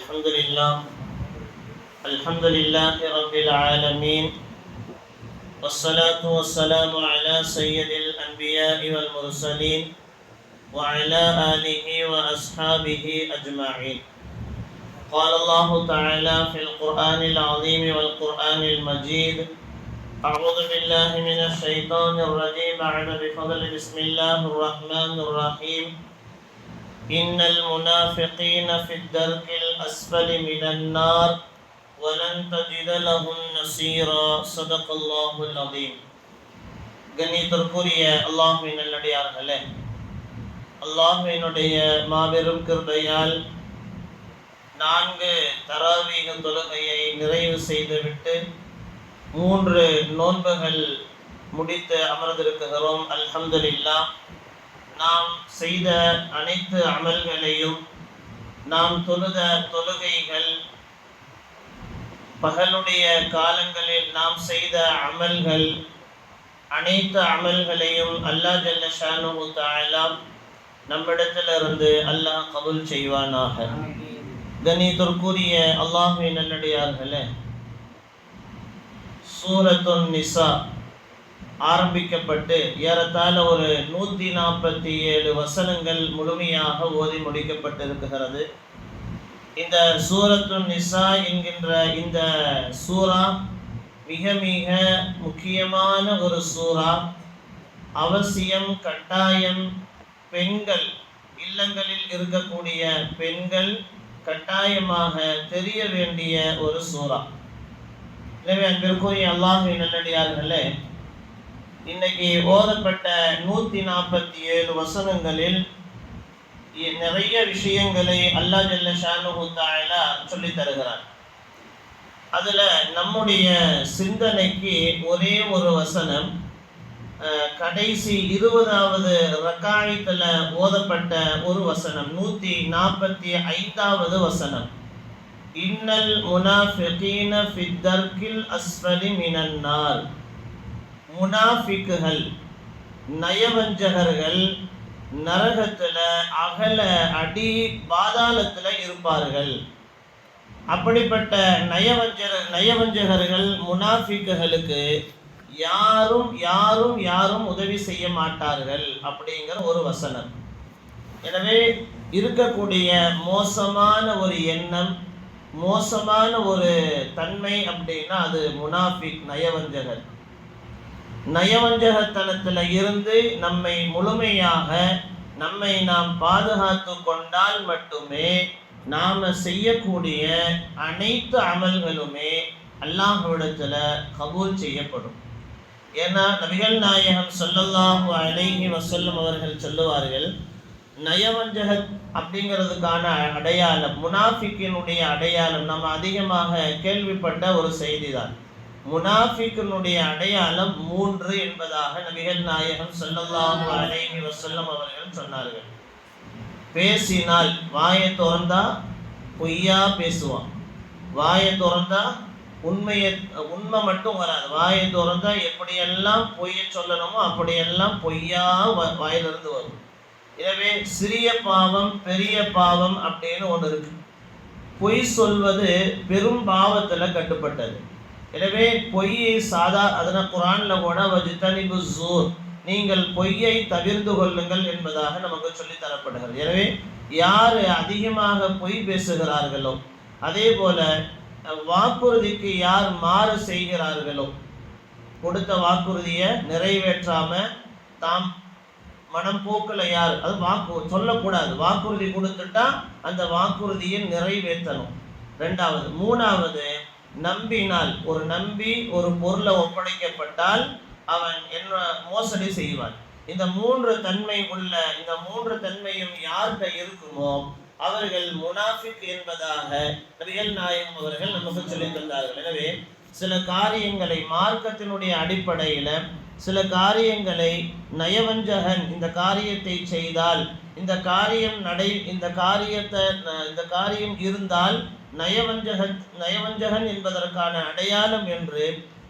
الحمد لله رب العالمين، والصلاة والسلام على سيد الأنبياء والمرسلين وعلى آله وأصحابه أجمعين. قال الله تعالى في القرآن العظيم والقرآن المجيد: أعوذ بالله من الشيطان الرجيم. بفضل بسم الله الرحمن الرحيم. إن المنافقين في الدرك الأسفل من النار ولن تجد لهم نصيرا. صدق الله العظيم. கண்ணியத்திற்குரிய அல்லாஹ்வின் நல்லடியார்களே, அல்லாஹ்வினுடைய மாபெரும் கிருபையால் 4 தராவீஹ் தொழுகையை நிறைவு செய்துவிட்டு 3 நோன்புகள் முடித்து அமர்ந்திருக்கிறோம். அல்ஹம்துலில்லாஹ். நாம் செய்த அனைத்து அமல்களையும், நாம் தொழுத தொழுகைகள், பகலுடைய காலங்களில் நாம் செய்த அமல்கள், அனைத்து அமல்களையும் அல்லாஹ் ஜல்ல ஷானுஹு தஆலா நம்மிடத்திலிருந்து அல்லாஹ் கபூல் செய்வானாக. கண்ணியத்திற்குரிய அல்லாஹ்வின் நல்லடியார்களே, சூரத்துன் நிசா ஆரம்பிக்கப்பட்டு ஏறத்தாழ ஒரு 147 வசனங்கள் முழுமையாக ஓதி முடிக்கப்பட்டிருக்கிறது. இந்த சூரத்துன் நிசா என்கின்ற இந்த சூரா மிக மிக முக்கியமான ஒரு சூரா. அவசியம், கட்டாயம் பெண்கள், இல்லங்களில் இருக்கக்கூடிய பெண்கள் கட்டாயமாக தெரிய வேண்டிய ஒரு சூரா. எனவே அன்பிற்குரிய அல்லாஹ்வின் நல்லடியார்களே, இன்னைக்கு ஓதப்பட்ட 147 வசனங்களில் நிறைய விஷயங்களை அல்லாஹ் ஜல்ல ஷானுஹு தஆலா சொல்லி தருகிறார். அதுல நம்முடைய சிந்தனைக்கு ஒரே ஒரு வசனம், கடைசி 20வது ரக்காயத்துல ஓதப்பட்ட ஒரு வசனம், 145வது வசனம். இன்னல் முனாஃபிகீன ஃபித் தர்கில் அஸ்ஃபலி மினன் நார். முனாஃபிக்குகள், நயவஞ்சகர்கள் நரகத்துல அகல அடி பாதாளத்துல இருப்பார்கள். அப்படிப்பட்ட நயவஞ்சகர்கள் முனாஃபிக்குகளுக்கு யாரும் உதவி செய்ய மாட்டார்கள் அப்படிங்கிற ஒரு வசனம். எனவே இருக்கக்கூடிய மோசமான ஒரு எண்ணம், மோசமான ஒரு தன்மை அப்படின்னா அது முனாஃபிக், நயவஞ்சகர். நயவஞ்சகத்தனத்தில் இருந்து நம்மை முழுமையாக நாம் பாதுகாத்து கொண்டால் மட்டுமே நாம் செய்யக்கூடிய அனைத்து அமல்களுமே அல்லாஹ்விடத்தில் கபூல் செய்யப்படும். ஏன்னா நபிகள் நாயகம் ஸல்லல்லாஹு அலைஹி வஸல்லம் அவர்கள் சொல்லுவார்கள், நயவஞ்சக அப்படிங்கிறதுக்கான அடையாளம், முனாஃபிக்கினுடைய அடையாளம் நம்ம அதிகமாக கேள்விப்பட்ட ஒரு செய்தி தான். முனாஃபிக்கினுடைய அடையாளம் 3 என்பதாக நபிகள் நாயகம் ஸல்லல்லாஹு அலைஹி வஸல்லம் அவர்கள் சொன்னார்கள். பேசினால், வாயை திறந்தா பொய்யா பேசுவான், வாயை திறந்தா உண்மை மட்டும் வராது, வாயை திறந்தா எப்படியெல்லாம் பொய்யை சொல்லணுமோ அப்படியெல்லாம் பொய்யா வாயிலிருந்து வரும். எனவே சிறிய பாவம் பெரிய பாவம் அப்படின்னு ஒன்று இருக்கு. பொய் சொல்வது பெரும் பாவத்துல கட்டுப்பட்டது. எனவே பொய்யை அதனால் குர்ஆன்ல கூட வஜ்தனிபு ஸூர், நீங்கள் பொய்யை தவிர்த்து கொள்ளுங்கள் என்பதாக நமக்கு சொல்லி தரப்படுகிறது. எனவே யார் அதிகமாக பொய் பேசுகிறார்களோ, அதே போல வாக்குறுதிக்கு யார் மாறு செய்கிறார்களோ, கொடுத்த வாக்குறுதியை நிறைவேற்றாம தாம் மனம் போக்கில் யார், அது சொல்லக்கூடாது, வாக்குறுதி கொடுத்துட்டா அந்த வாக்குறுதியை நிறைவேற்றணும். 2வது. 3வது, நம்பினால், நம்பி ஒரு பொருளை ஒப்படைக்கப்பட்டால் அவன் என்ன மோசடி செய்வான். இந்த 3 தன்மை உள்ள, இந்த 3 தன்மையும் யார்கிட்ட இருக்குமோ அவர்கள் முனாஃபிக் என்பதாக நபிகள் நாயகம் அவர்கள் நமக்கு சொல்லி தந்தார்கள். எனவே சில காரியங்களை மார்க்கத்தினுடைய அடிப்படையில, சில காரியங்களை நயவஞ்சகன் இந்த காரியத்தை செய்தால், இந்த காரியம் இருந்தால் நயவஞ்சகன் என்பதற்கான அடையாளம் என்று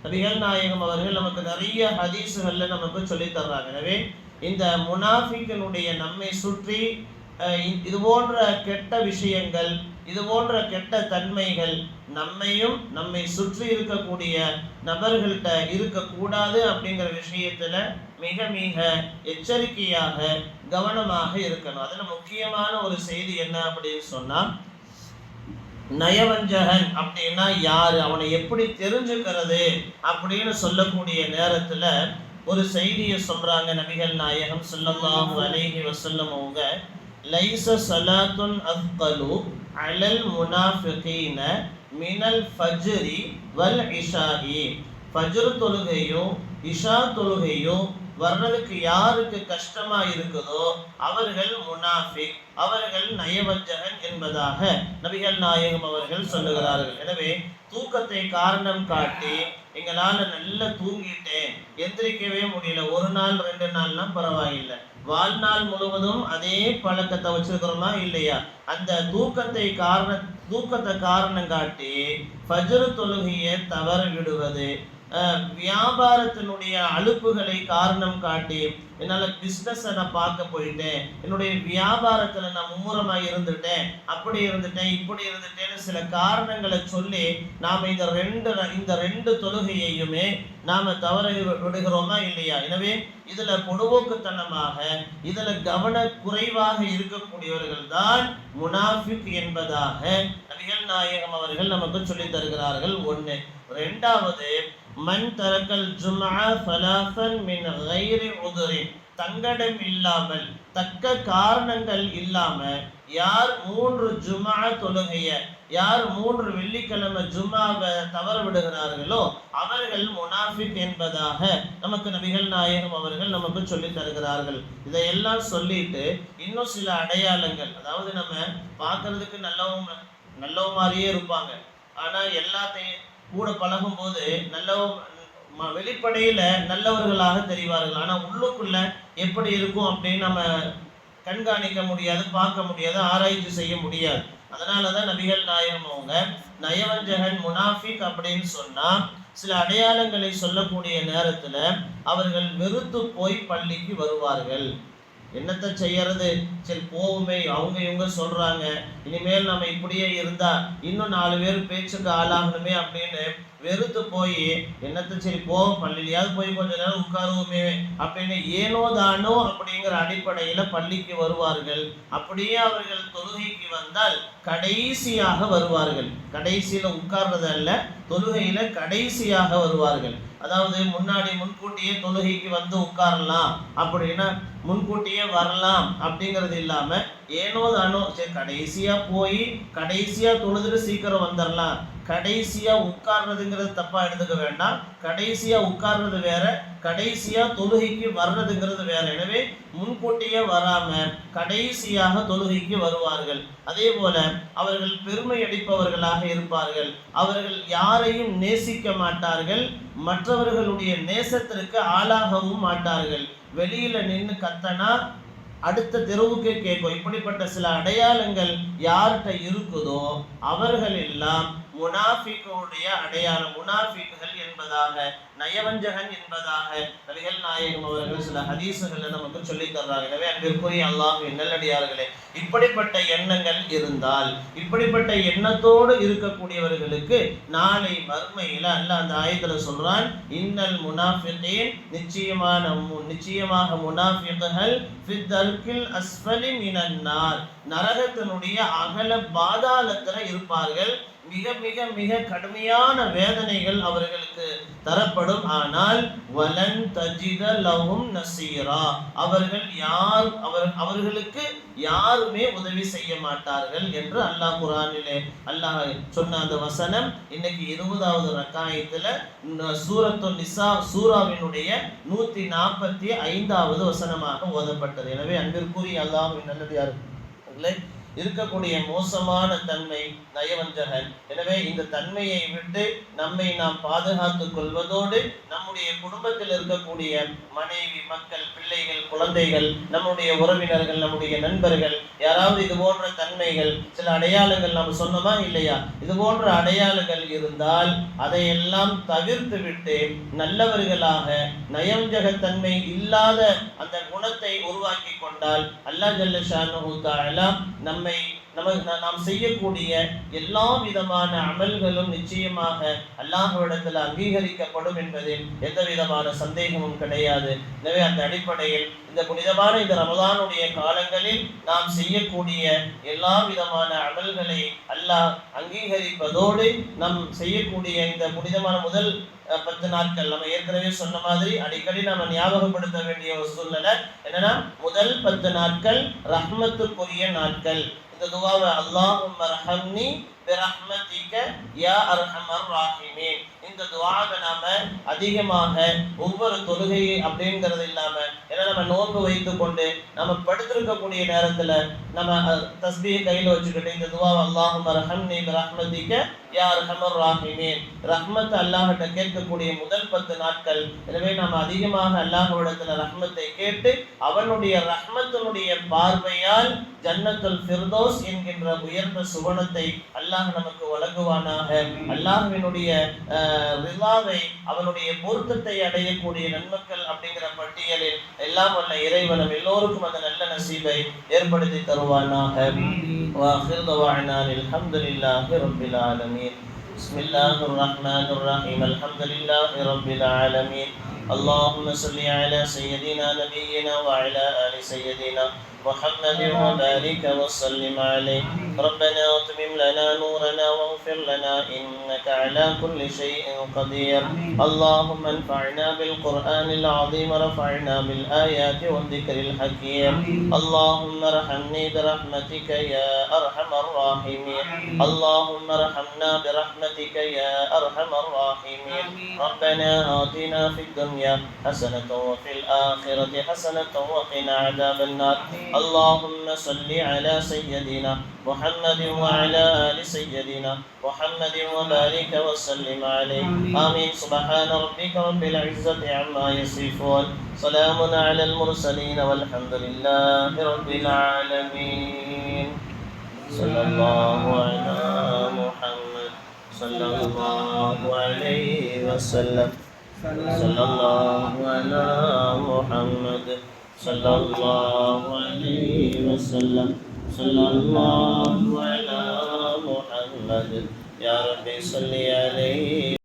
நபிகள் நாயகம் அவர்கள் நமக்கு நிறைய ஹதீஸுகள்ல நமக்கு சொல்லி தர்றாங்க. எனவே இந்த முனாஃபிக்கினுடைய நம்மை சுற்றி இது போன்ற கெட்ட விஷயங்கள், இது போன்ற கெட்ட தன்மைகள் நம்மையும் நம்மை சுற்றி இருக்கக்கூடிய நபர்கள்ட்ட இருக்கக்கூடாது அப்படிங்கிற விஷயத்துல மிக மிக எச்சரிக்கையாக கவனமாக இருக்கணும். அதுல முக்கியமான ஒரு செய்தி என்ன அப்படின்னு சொன்னா, நயவஞ்சகன் அப்படின்னா யாரு, அவனை எப்படி தெரிஞ்சுக்கிறது அப்படின்னு சொல்லக்கூடிய நேரத்துல ஒரு செய்தியை சொல்றாங்க நபிகள் நாயகம் ஸல்லல்லாஹு அலைஹி வஸல்லம் அவங்க. லைஸ ஸலாத்துன் அஃகலு அலல் முனாஃபிகீன மினல் ஃபஜ்ரி வல் இஷாஇ. ஃபஜ்ர் தொழுகையும் இஷா தொழுகையும் வர்றதுக்கு யாருக்கு கஷ்டமா இருக்குதோ அவர்கள் முனாஃபிக், அவர்கள் நயவஞ்சகன் என்பதாக நபிகள் நாயகம் அவர்கள் சொல்லுகிறார்கள். எனவே தூக்கத்தை காரணம் காட்டி எங்களால நல்லா தூங்கிட்டேன், எந்திரிக்கவே முடியல, ஒரு நாள் 2 நாள்னா பரவாயில்லை, வாழ்நாள் முழுவதும் அதே பழக்கத்தை வச்சிருக்கிறோமா இல்லையா, அந்த தூக்கத்தை காரணம் காட்டி ஃபஜ்ர் தொழுகையை தவற விடுவது, வியாபாரத்தினுடைய அலுப்புகளை காரணம் காட்டி என்னால் பிஸ்னஸை நான் பார்க்க போயிட்டேன், என்னுடைய வியாபாரத்தில் நான் மும்முரமாக இருந்துட்டேன், அப்படி இருந்துட்டேன் இப்படி இருந்துட்டேன்னு சில காரணங்களை சொல்லி நாம் இந்த ரெண்டு தொழுகையையுமே நாம் தவற விடுகிறோமா இல்லையா. எனவே இதில் பொடுபோக்குத்தனமாக இதில் கவன குறைவாக இருக்கக்கூடியவர்கள் தான் முனாஃபிக் என்பதாக நபிகள் நாயகம் அவர்கள் நமக்கு சொல்லி தருகிறார்கள். ஒன்று. ரெண்டாவது, மன் தரக்கல் ஜும்ஆ ஃபலாஃபன் மின் கைரி உதுரின், தங்கடம் இல்லாமல் தக்க காரணங்கள் இல்லாம யார் 3 ஜும்ஆ தொழுகைய, யார் 3 வெள்ளிக்கிழமை ஜும்ஆவை தவற விடுகிறார்களோ அவர்கள் முனாஃபிக் என்பதாக நமக்கு நபிகள் நாயகம் அவர்கள் நமக்கு சொல்லி தருகிறார்கள். இதையெல்லாம் சொல்லிட்டு இன்னும் சில அடையாளங்கள், அதாவது நம்ம பார்க்கறதுக்கு நல்லவ மாதிரியே இருப்பாங்க, ஆனா எல்லாத்தையும் கூட பழகும் போது வெளிப்படையில நல்லவர்களாக தெரிவார்கள், ஆனா உள்ளுக்குள்ள எப்படி இருக்கும் அப்படின்னு நம்ம கண்காணிக்க முடியாது, பார்க்க முடியாது, ஆராய்ச்சி செய்ய முடியாது. அதனாலதான் நபிகள் நாயகம் அவங்க நயவஞ்சகன் முனாஃபிக் அப்படின்னு சொன்னா சில அடையாளங்களை சொல்லக்கூடிய நேரத்துல அவர்கள் வெறுத்து போய் பள்ளிக்கு வருவார்கள். என்னத்தை செய்யறது, சரி போவுமே, அவங்க இவங்க சொல்றாங்க, இனிமேல் நம்ம இப்படியே இருந்தா இன்னும் 4 பேர் பேச்சுக்கு ஆளாகணுமே அப்படின்னு வெறுத்து போய் என்னத்தை சரி போவோம், பள்ளியிலையாவது போய் கொஞ்ச நேரம் உட்காருவோமே அப்படின்னு ஏனோ தானோ அப்படிங்கிற அடிப்படையில பள்ளிக்கு வருவார்கள். அப்படியே அவர்கள் தொழுகைக்கு வந்தால் கடைசியாக வருவார்கள். கடைசியில உட்கார்றது அல்ல, தொழுகையில கடைசியாக வருவார்கள். அதாவது முன்கூட்டியே தொழுகைக்கு வந்து உட்காரலாம் அப்படின்னா முன்கூட்டியே வரலாம் அப்படிங்கிறது இல்லாம ஏனோ தானோ சரி கடைசியா போய் கடைசியா தொழுதுட்டு சீக்கிரம் வந்துடலாம், கடைசியா உட்கார்றதுங்கிறது தப்பா எடுத்துக்க வேண்டாம். கடைசியா உட்கார்றது வேற, கடைசியா தொழுகைக்கு வர்றதுங்கிறது வேற. எனவே முன்கூட்டியே வராம கடைசியாக தொழுகைக்கு வருவார்கள். அதே போல அவர்கள் பெருமை அடிப்பவர்களாக இருப்பார்கள். அவர்கள் யாரையும் நேசிக்க மாட்டார்கள், மற்றவர்களுடைய நேசத்திற்கு ஆளாகவும் மாட்டார்கள். வெளியில நின்று கத்தனா அடுத்த தெருவுக்கு கேட்கும். இப்படிப்பட்ட சில அடையாளங்கள் யார்கிட்ட இருக்குதோ அவர்கள் எல்லாம் முனாஃபிக்குடைய அடையாளம், முனாஃபிக்குகள் என்பதாக, நயவஞ்சகன் என்பதாக நபிகள் நாயகம் அவர்கள் சில ஹதீசுகளை நமக்கு சொல்லி தர்றாங்க. எனவே அன்பிற்குரிய அல்லாஹ்வின் நல்லடியார்களே, இப்படிப்பட்ட எண்ணங்கள் இருந்தால், இப்படிப்பட்ட எண்ணத்தோடு இருக்கக்கூடியவர்களுக்கு நாளை மறுமையில அல்லாஹ் அந்த ஆயத்துல சொல்றான், இன்னல் முனாஃபிகீன், நிச்சயமாக முனாஃபிக்குகள் ஃபித் தர்கில் அஸ்ஃபலி மினன் நார், நரகத்தினுடைய அகல பாதாளத்துல இருப்பார்கள். மிக மிக மிக கடுமையான வேதனைகள் அவர்களுக்கு தரப்படும். ஆனால் வலன் தஜித லஹும் நசீரா, அவர்களுக்கு யாருமே உதவி செய்ய மாட்டார்கள் என்று அல்லாஹ் குர்ஆனிலே அல்லாஹ் சொன்ன அந்த வசனம் இன்னைக்கு 20வது ரக்காயத்துல சூரத்துன் நிசா சூராவினுடைய 145வது வசனமாக ஓதப்பட்டது. எனவே அன்பிற்குரிய அல்லாஹ்வின் நல்லடியார்களே, இருக்கக்கூடிய மோசமான தன்மை நயவஞ்சகன். எனவே இந்த தன்மையை விட்டு நம்மை நாம் பாதுகாத்துக் கொள்வதோடு நம்முடைய குடும்பத்தில் இருக்கக்கூடிய மனைவி, மக்கள், பிள்ளைகள், குழந்தைகள், நம்முடைய உறவினர்கள், நம்முடைய நண்பர்கள் யாராவது இது போன்ற தன்மைகள், சில அடையாளங்கள் நாம் சொன்னோமா இல்லையா, இது போன்ற அடையாளங்கள் இருந்தால் அதையெல்லாம் தவிர்த்து விட்டு நல்லவர்களாக நயவஞ்சகத்தன்மை இல்லாத அந்த குணத்தை உருவாக்கி கொண்டால் அல்லாஹ் ஜல்ல ஷானுஹு தஆலா நம்மை நாம் செய்யக்கூடிய எல்லா விதமான அமல்களும் நிச்சயமாக அல்லாஹ்விடத்தில் அங்கீகரிக்கப்படும் என்பதில் எந்த விதமான சந்தேகமும் கிடையாது. எனவே அந்த அடிப்படையில் இந்த புனிதமான இந்த ரமலானுடைய காலங்களில் நாம் செய்யக்கூடிய எல்லா விதமான அமல்களை அல்லாஹ் அங்கீகரிப்பதோடு நாம் செய்யக்கூடிய இந்த புனிதமான முதல் 10 நாட்கள் நம்ம ஏற்கனவே சொன்ன மாதிரி அடிக்கடி நம்ம ஞாபகப்படுத்த வேண்டிய ஒரு சூழ்நிலை என்னன்னா, முதல் 10 நாட்கள் ரஹ்மத்துக்குரிய நாட்கள். இந்த துஆவை அல்லாஹும்ம ரஹம்னி பிரஹ்மதிக யா அர்ஹமர் ராஹிமீன், இந்த துஆவை நாம அதிகமாக ஒவ்வொரு தொழுகை அப்படிங்கிறது இல்லாம, ஏன்னா நம்ம நோன்பு வைத்து கொண்டு நம்ம படுத்திருக்கக்கூடிய நேரத்துல நம்ம தஸ்பீஹ் கையில வச்சுக்கிட்டு இந்த துஆவை அல்லாஹும்ம ரஹம்னி பிரஹ்மதிக யா அர்ஹமர் ராஹிமீன், ரஹ்மத் அல்லாஹ்கிட்ட கேட்கக்கூடிய முதல் 10 நாட்கள். எனவே நாம் அதிகமாக அல்லாஹ்விடத்துல ரஹ்மத்தை கேட்டு அவனுடைய ரஹ்மத்தினுடைய பார்வையால் ஜன்னத்துல் ஃபிர்தௌஸ் என்கின்ற உயர்ந்த சுவனத்தை அல்லாஹ் நமக்கு வழங்குவானாக. அல்லாஹ்வினுடைய ரிலாவை, அவனுடைய பொருத்தத்தை அடையக்கூடிய நன்மக்கள் அப்படிங்கிற பட்டியலில் எல்லாம் வல்ல இறைவனும் எல்லோருக்கும் அந்த நல்ல நசீபை ஏற்படுத்தி தருவானாக. வாஹிர் தவானா அல்ஹம்துலில்லாஹி ரப்பில் ஆலமீன். பிஸ்மில்லாஹிர் ரஹ்மானிர் ரஹீம். அல்ஹம்துலில்லாஹி ரப்பில் ஆலமீன். اللهم صل على سيدنا نبينا وعلى آل سيدنا محمد وبارك وسلم عليه. ربنا اتمم لنا نورنا واغفر لنا إنك على كل شيء قدير. اللهم انفعنا بالقرآن العظيم ورفعنا بالآيات والذكر الحكيم. اللهم ارحمني برحمتك يا أرحم الراحمين. اللهم ارحمنا برحمتك يا أرحم الراحمين. ربنا آتنا في الدنيا حسنة وفي الآخرة حسنة وقنا عذاب النار. اللهم صل على سيدنا محمد وعلى آل سيدنا محمد وبارك وسلم عليه. آمين. سبحان ربك رب العزة عما يصفون. سلام على المرسلين والحمد لله رب العالمين. صلى الله على محمد صلى الله عليه وسلم. صلى الله على محمد صلى الله عليه وسلم. صلى الله على محمد. يا رب صل عليه.